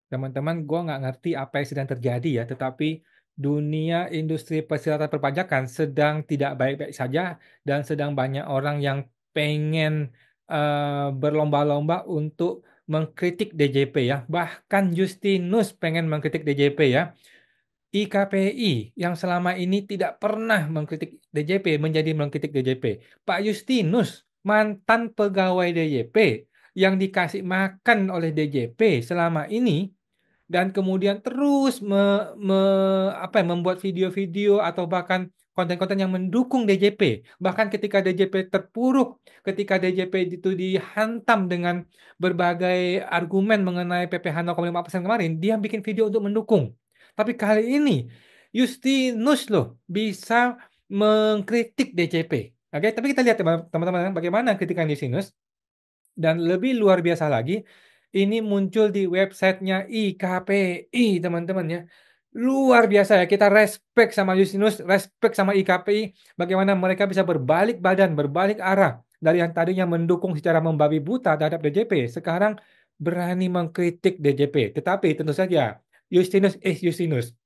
Teman-teman, gue nggak ngerti apa yang sedang terjadi ya, tetapi dunia industri perserikatan perpajakan sedang tidak baik-baik saja dan sedang banyak orang yang pengen berlomba-lomba untuk mengkritik DJP ya. Bahkan Justinus pengen mengkritik DJP ya. IKPI yang selama ini tidak pernah mengkritik DJP menjadi mengkritik DJP. Pak Justinus, mantan pegawai DJP yang dikasih makan oleh DJP selama ini dan kemudian terus membuat video-video atau bahkan konten-konten yang mendukung DJP. Bahkan ketika DJP terpuruk, ketika DJP itu dihantam dengan berbagai argumen mengenai PPh 0,5% kemarin, dia bikin video untuk mendukung. Tapi kali ini Justinus loh bisa mengkritik DJP. Oke, tapi kita lihat teman-teman bagaimana kritikan Justinus. Dan lebih luar biasa lagi, ini muncul di websitenya IKPI, teman-teman ya. Luar biasa ya, kita respect sama Justinus, respect sama IKPI, bagaimana mereka bisa berbalik badan, berbalik arah. Dari yang tadinya mendukung secara membabi buta terhadap DJP, sekarang berani mengkritik DJP. Tetapi tentu saja, Justinus is Justinus.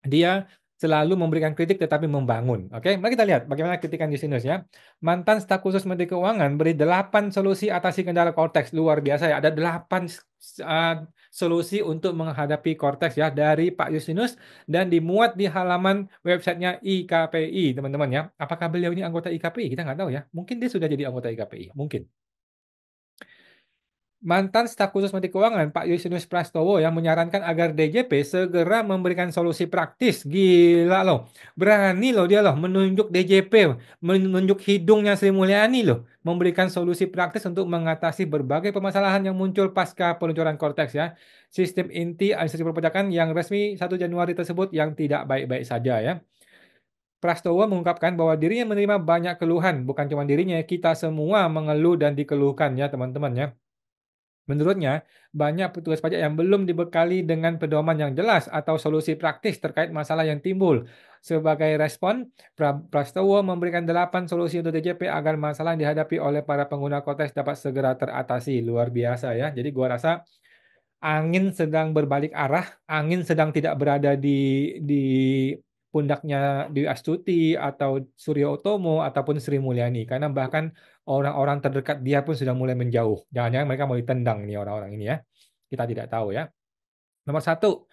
Dia selalu memberikan kritik tetapi membangun. Oke, mari kita lihat bagaimana kritikan Justinus ya. Mantan staf khusus Menteri Keuangan beri 8 solusi atasi kendala Cortex. Luar biasa ya, ada 8 solusi untuk menghadapi Cortex ya dari Pak Justinus dan dimuat di halaman websitenya IKPI, teman-teman ya. Apakah beliau ini anggota IKPI? Kita nggak tahu ya. Mungkin dia sudah jadi anggota IKPI, mungkin. Mantan staf khusus Menteri Keuangan Pak Justinus Prastowo yang menyarankan agar DJP segera memberikan solusi praktis. Gila loh. Berani loh dia loh menunjuk DJP, menunjuk hidungnya Sri Mulyani loh, memberikan solusi praktis untuk mengatasi berbagai permasalahan yang muncul pasca peluncuran Cortex ya. Sistem inti administrasi perpajakan yang resmi 1 Januari tersebut yang tidak baik-baik saja ya. Prastowo mengungkapkan bahwa dirinya menerima banyak keluhan, bukan cuma dirinya, kita semua mengeluh dan dikeluhkan ya teman-teman ya. Menurutnya, banyak petugas pajak yang belum dibekali dengan pedoman yang jelas atau solusi praktis terkait masalah yang timbul. Sebagai respon, Prastowo memberikan 8 solusi untuk DJP agar masalah yang dihadapi oleh para pengguna Kotes dapat segera teratasi. Luar biasa ya. Jadi gua rasa angin sedang berbalik arah, angin sedang tidak berada di pundaknya Dwi Astuti atau Suryo Utomo ataupun Sri Mulyani karena bahkan orang-orang terdekat dia pun sudah mulai menjauh. Jangan-jangan mereka mau ditendang nih orang-orang ini ya. Kita tidak tahu ya. Nomor 1,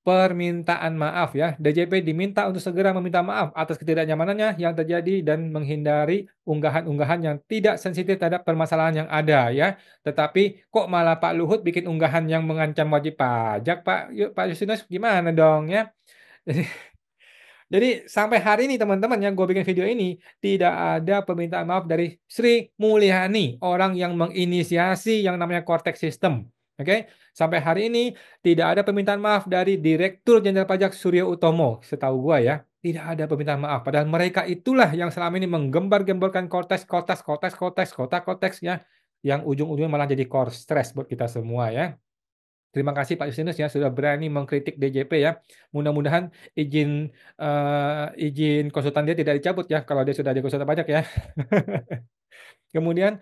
permintaan maaf ya. DJP diminta untuk segera meminta maaf atas ketidaknyamanannya yang terjadi dan menghindari unggahan-unggahan yang tidak sensitif terhadap permasalahan yang ada ya. Tetapi kok malah Pak Luhut bikin unggahan yang mengancam wajib pajak, Pak? Yuk, Pak Justinus gimana dong ya? Jadi sampai hari ini teman-teman yang gue bikin video ini tidak ada permintaan maaf dari Sri Mulyani, orang yang menginisiasi yang namanya Cortex System. Oke, sampai hari ini tidak ada permintaan maaf dari Direktur Jenderal Pajak Suryo Utomo. Setahu gue ya, tidak ada permintaan maaf. Padahal mereka itulah yang selama ini menggembar-gemborkan Cortex, Cortex, Cortex, Cortex, Cortex, Cortex ya, yang ujung-ujungnya malah jadi core stress buat kita semua ya. Terima kasih Pak Justinus ya sudah berani mengkritik DJP ya. Mudah-mudahan izin konsultan dia tidak dicabut ya kalau dia sudah jadi konsultan pajak ya. Kemudian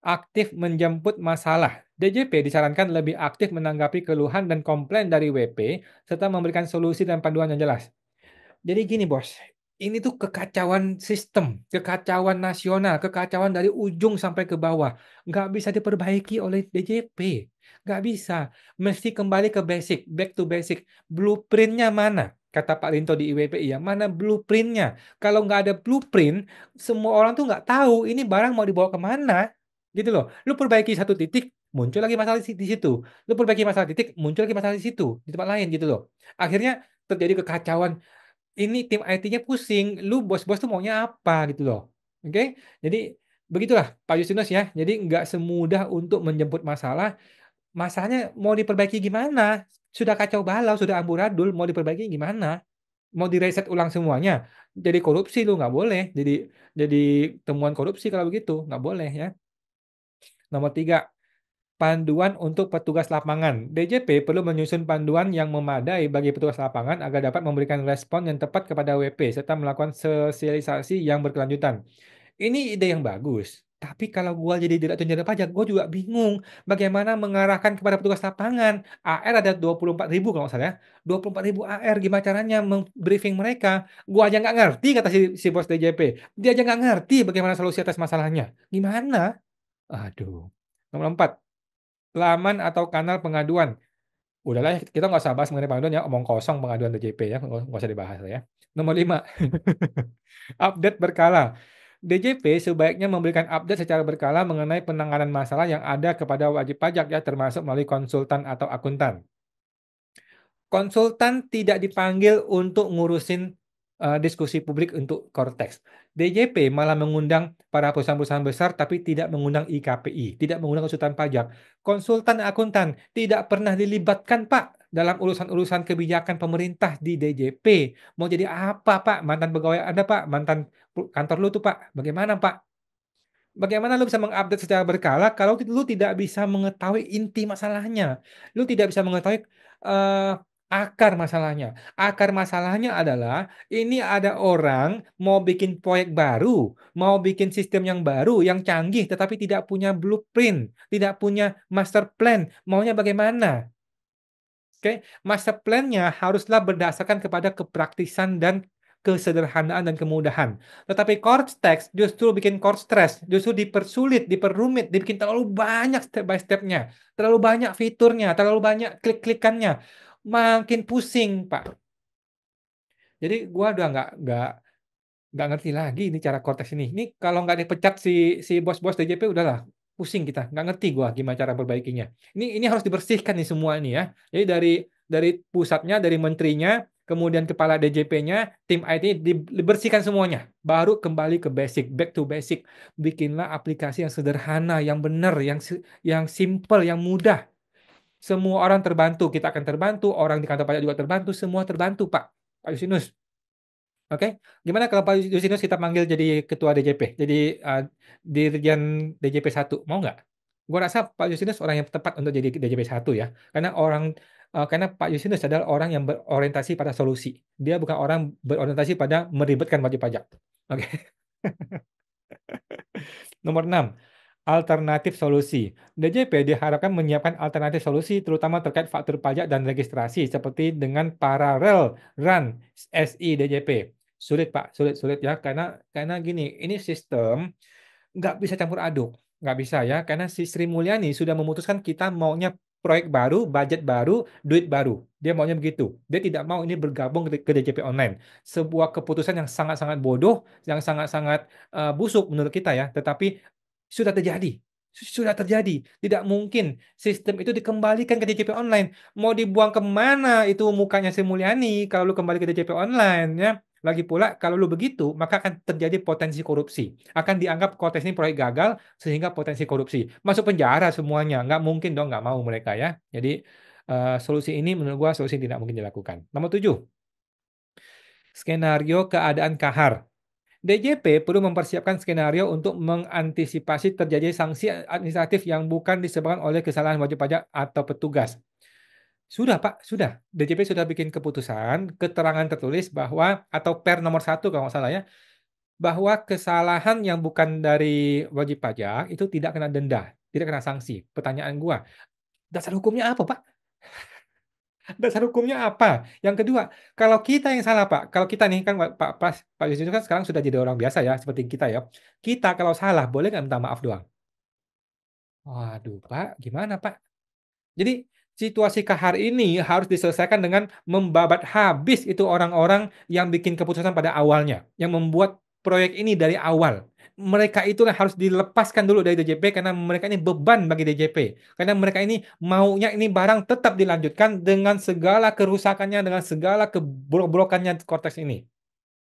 aktif menjemput masalah. DJP disarankan lebih aktif menanggapi keluhan dan komplain dari WP serta memberikan solusi dan panduan yang jelas. Jadi gini bos, ini tuh kekacauan sistem, kekacauan nasional, kekacauan dari ujung sampai ke bawah. Nggak bisa diperbaiki oleh DJP. Nggak bisa. Mesti kembali ke basic, back to basic. Blueprintnya mana? Kata Pak Linto di IWPI ya, mana blueprintnya? Kalau nggak ada blueprint, semua orang tuh nggak tahu ini barang mau dibawa kemana. Gitu loh. Lu perbaiki satu titik, muncul lagi masalah di situ. Lu perbaiki masalah titik, muncul lagi masalah di situ, di tempat lain gitu loh. Akhirnya terjadi kekacauan ini tim IT-nya pusing, lu bos-bos tuh maunya apa gitu loh. Oke? Jadi begitulah Pak Justinus ya. Jadi nggak semudah untuk menjemput masalah. Masalahnya mau diperbaiki gimana? Sudah kacau balau, sudah amburadul, mau diperbaiki gimana? Mau direset ulang semuanya? Jadi korupsi lu nggak boleh. Jadi temuan korupsi kalau begitu nggak boleh ya. Nomor 3, panduan untuk petugas lapangan. DJP perlu menyusun panduan yang memadai bagi petugas lapangan agar dapat memberikan respon yang tepat kepada WP serta melakukan sosialisasi yang berkelanjutan. Ini ide yang bagus. Tapi kalau gua jadi direktur jenderal pajak, gua juga bingung bagaimana mengarahkan kepada petugas lapangan. AR ada 24.000 kalau nggak salah ya. 24.000 AR, gimana caranya briefing mereka? Gua aja nggak ngerti kata si bos DJP. Dia aja nggak ngerti bagaimana solusi atas masalahnya. Gimana? Aduh. Nomor 4, laman atau kanal pengaduan. Udahlah ya, kita nggak usah bahas mengenai pengaduan ya, omong kosong pengaduan DJP ya, nggak usah dibahas lah ya. Nomor 5, update berkala. DJP sebaiknya memberikan update secara berkala mengenai penanganan masalah yang ada kepada wajib pajak ya, termasuk melalui konsultan atau akuntan. Konsultan tidak dipanggil untuk ngurusin diskusi publik untuk Cortex. DJP malah mengundang para perusahaan-perusahaan besar tapi tidak mengundang IKPI, tidak mengundang konsultan pajak. Konsultan akuntan tidak pernah dilibatkan, Pak, dalam urusan-urusan kebijakan pemerintah di DJP. Mau jadi apa, Pak? Mantan pegawai Anda, Pak? Mantan kantor lu tuh, Pak? Bagaimana, Pak? Bagaimana lu bisa mengupdate secara berkala kalau lu tidak bisa mengetahui inti masalahnya? Lu tidak bisa mengetahui eh, akar masalahnya. Akar masalahnya adalah ini ada orang mau bikin proyek baru, mau bikin sistem yang baru, yang canggih, tetapi tidak punya blueprint, tidak punya master plan. Maunya bagaimana? Oke, master plan-nya haruslah berdasarkan kepada kepraktisan dan kesederhanaan dan kemudahan. Tetapi Cortex justru bikin core stress, justru dipersulit, diperrumit, dibikin terlalu banyak step by step-nya, terlalu banyak fiturnya, terlalu banyak klik-klikannya. Makin pusing, Pak. Jadi gua udah nggak ngerti lagi ini cara Cortex ini. Ini kalau nggak dipecat si bos-bos DJP udahlah pusing kita. Nggak ngerti gua gimana cara perbaikinya. Ini harus dibersihkan nih semua ini ya. Jadi dari pusatnya, dari menterinya, kemudian kepala DJP-nya, tim IT dibersihkan semuanya. Baru kembali ke basic, back to basic. Bikinlah aplikasi yang sederhana, yang benar, yang simple, yang mudah. Semua orang terbantu, kita akan terbantu, orang di kantor pajak juga terbantu, semua terbantu, Pak. Pak Yusinus. Oke, gimana kalau Pak Justinus kita panggil jadi ketua DJP, jadi Dirjen DJP 1, mau nggak? Gua rasa Pak Justinus orang yang tepat untuk jadi DJP 1 ya, karena Pak Justinus adalah orang yang berorientasi pada solusi. Dia bukan orang berorientasi pada meribetkan wajib pajak. Oke. Nomor 6, alternatif solusi. DJP diharapkan menyiapkan alternatif solusi terutama terkait faktur pajak dan registrasi seperti dengan parallel run SI DJP. Sulit, Pak, sulit ya, karena gini, ini sistem nggak bisa campur aduk, nggak bisa ya, karena si Sri Mulyani sudah memutuskan kita maunya proyek baru, budget baru, duit baru. Dia maunya begitu. Dia tidak mau ini bergabung ke DJP online. Sebuah keputusan yang sangat-sangat bodoh, yang sangat-sangat busuk menurut kita ya. Tetapi sudah terjadi. Sudah terjadi. Tidak mungkin sistem itu dikembalikan ke DJP online. Mau dibuang kemana itu mukanya Sri Mulyani kalau lu kembali ke DJP online ya. Lagi pula, kalau lu begitu, maka akan terjadi potensi korupsi. Akan dianggap kontes ini proyek gagal, sehingga potensi korupsi. Masuk penjara semuanya. Nggak mungkin dong, nggak mau mereka ya. Jadi, solusi ini menurut gua solusi yang tidak mungkin dilakukan. Nomor 7, skenario keadaan kahar. DJP perlu mempersiapkan skenario untuk mengantisipasi terjadi sanksi administratif yang bukan disebabkan oleh kesalahan wajib pajak atau petugas. Sudah, Pak, sudah. DJP sudah bikin keputusan, keterangan tertulis bahwa, atau per nomor 1 kalau nggak salah ya, bahwa kesalahan yang bukan dari wajib pajak itu tidak kena denda, tidak kena sanksi. Pertanyaan gua, dasar hukumnya apa, Pak? Dasar hukumnya apa? Yang kedua, kalau kita yang salah, Pak, kalau kita nih kan Pak Yusuf kan sekarang sudah jadi orang biasa ya, seperti kita ya. Kita kalau salah boleh nggak minta maaf doang? Waduh, Pak, gimana, Pak? Jadi situasi kahar ini harus diselesaikan dengan membabat habis itu orang-orang yang bikin keputusan pada awalnya, yang membuat proyek ini dari awal. Mereka itulah harus dilepaskan dulu dari DJP karena mereka ini beban bagi DJP. Karena mereka ini maunya ini barang tetap dilanjutkan dengan segala kerusakannya, dengan segala kebrok-brokannya Cortex ini.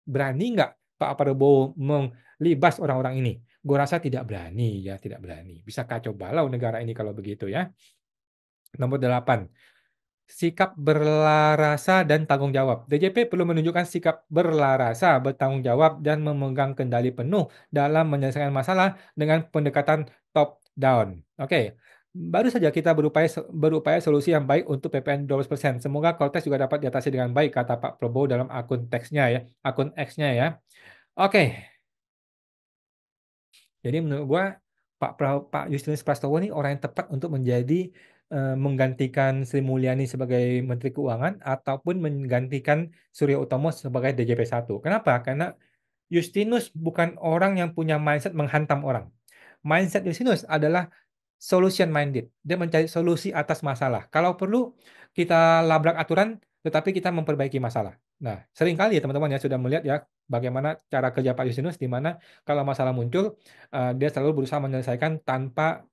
Berani nggak Pak Prabowo melibas orang-orang ini? Gue rasa tidak berani ya, tidak berani. Bisa kacau balau negara ini kalau begitu ya. Nomor 8, sikap berlarasa dan tanggung jawab. DJP perlu menunjukkan sikap berlarasa, bertanggung jawab, dan memegang kendali penuh dalam menyelesaikan masalah dengan pendekatan top down. Oke, baru saja kita berupaya solusi yang baik untuk PPN 12%. Semoga Cortex juga dapat diatasi dengan baik, kata Pak Prabowo dalam akun teksnya ya, akun X-nya ya. Oke, Jadi menurut gua Pak Justinus Prastowo ini orang yang tepat untuk menjadi, menggantikan Sri Mulyani sebagai Menteri Keuangan ataupun menggantikan Surya Utomo sebagai DJP 1. Kenapa? Karena Justinus bukan orang yang punya mindset menghantam orang. Mindset Justinus adalah solution minded. Dia mencari solusi atas masalah. Kalau perlu kita labrak aturan, tetapi kita memperbaiki masalah. Nah, seringkali ya teman-teman ya sudah melihat ya bagaimana cara kerja Pak Justinus di mana kalau masalah muncul dia selalu berusaha menyelesaikan tanpa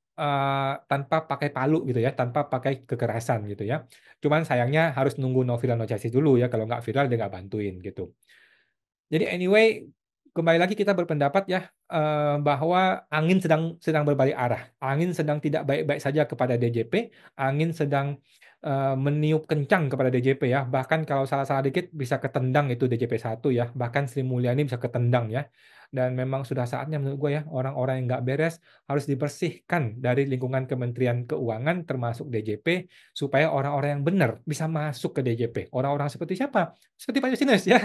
pakai palu gitu ya, tanpa pakai kekerasan gitu ya. Cuman sayangnya harus nunggu no viral no justice dulu ya, kalau nggak viral dia nggak bantuin gitu. Jadi anyway, kembali lagi kita berpendapat ya bahwa angin sedang sedang berbalik arah. Angin sedang tidak baik-baik saja kepada DJP, angin sedang meniup kencang kepada DJP ya. Bahkan kalau salah-salah dikit bisa ketendang itu DJP 1 ya. Bahkan Sri Mulyani bisa ketendang ya. Dan memang sudah saatnya menurut gue ya orang-orang yang nggak beres harus dibersihkan dari lingkungan Kementerian Keuangan termasuk DJP supaya orang-orang yang benar bisa masuk ke DJP. Orang-orang seperti siapa? Seperti Pak Justinus ya.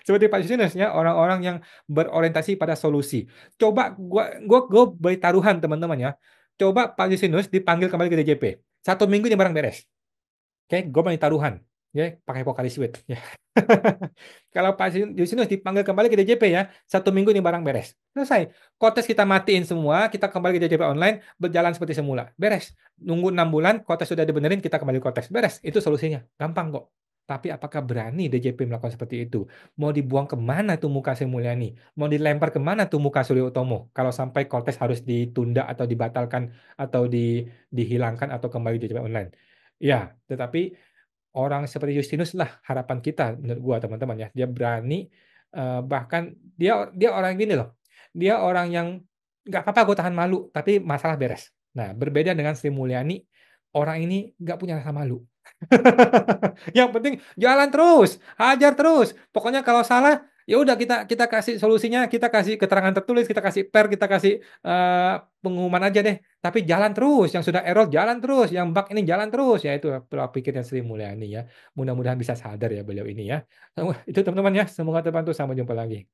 Seperti Pak Justinus ya, orang-orang yang berorientasi pada solusi. Coba gua beri taruhan teman-teman ya. Coba Pak Justinus dipanggil kembali ke DJP. 1 minggu ini barang beres. Oke, gue main taruhan. Ya, pakai Pocari Sweat. Ya. Kalau Pak Justinus dipanggil kembali ke DJP ya, 1 minggu ini barang beres. Selesai. Kontes kita matiin semua, kita kembali ke DJP online, berjalan seperti semula. Beres. Nunggu 6 bulan, kontes sudah dibenerin, kita kembali ke kontes. Beres. Itu solusinya. Gampang kok. Tapi apakah berani DJP melakukan seperti itu? Mau dibuang kemana tuh muka Sri Mulyani? Mau dilempar kemana tuh muka Surya Utomo? Kalau sampai kontes harus ditunda atau dibatalkan atau dihilangkan atau kembali di DJP online. Ya, tetapi orang seperti Justinus lah harapan kita menurut gua teman-teman ya. Dia berani bahkan dia dia orang gini loh. Dia orang yang nggak apa-apa gue tahan malu, tapi masalah beres. Nah, berbeda dengan Sri Mulyani, orang ini nggak punya rasa malu. Yang penting jalan terus, hajar terus. Pokoknya kalau salah, ya udah kita kita kasih solusinya, kita kasih keterangan tertulis, kita kasih kita kasih pengumuman aja deh. Tapi jalan terus, yang sudah error jalan terus, yang bug ini jalan terus. Ya itu pola pikirnya Sri Mulyani ya. Mudah-mudahan bisa sadar ya beliau ini ya. Itu teman-teman ya, semoga terbantu. Sampai jumpa lagi.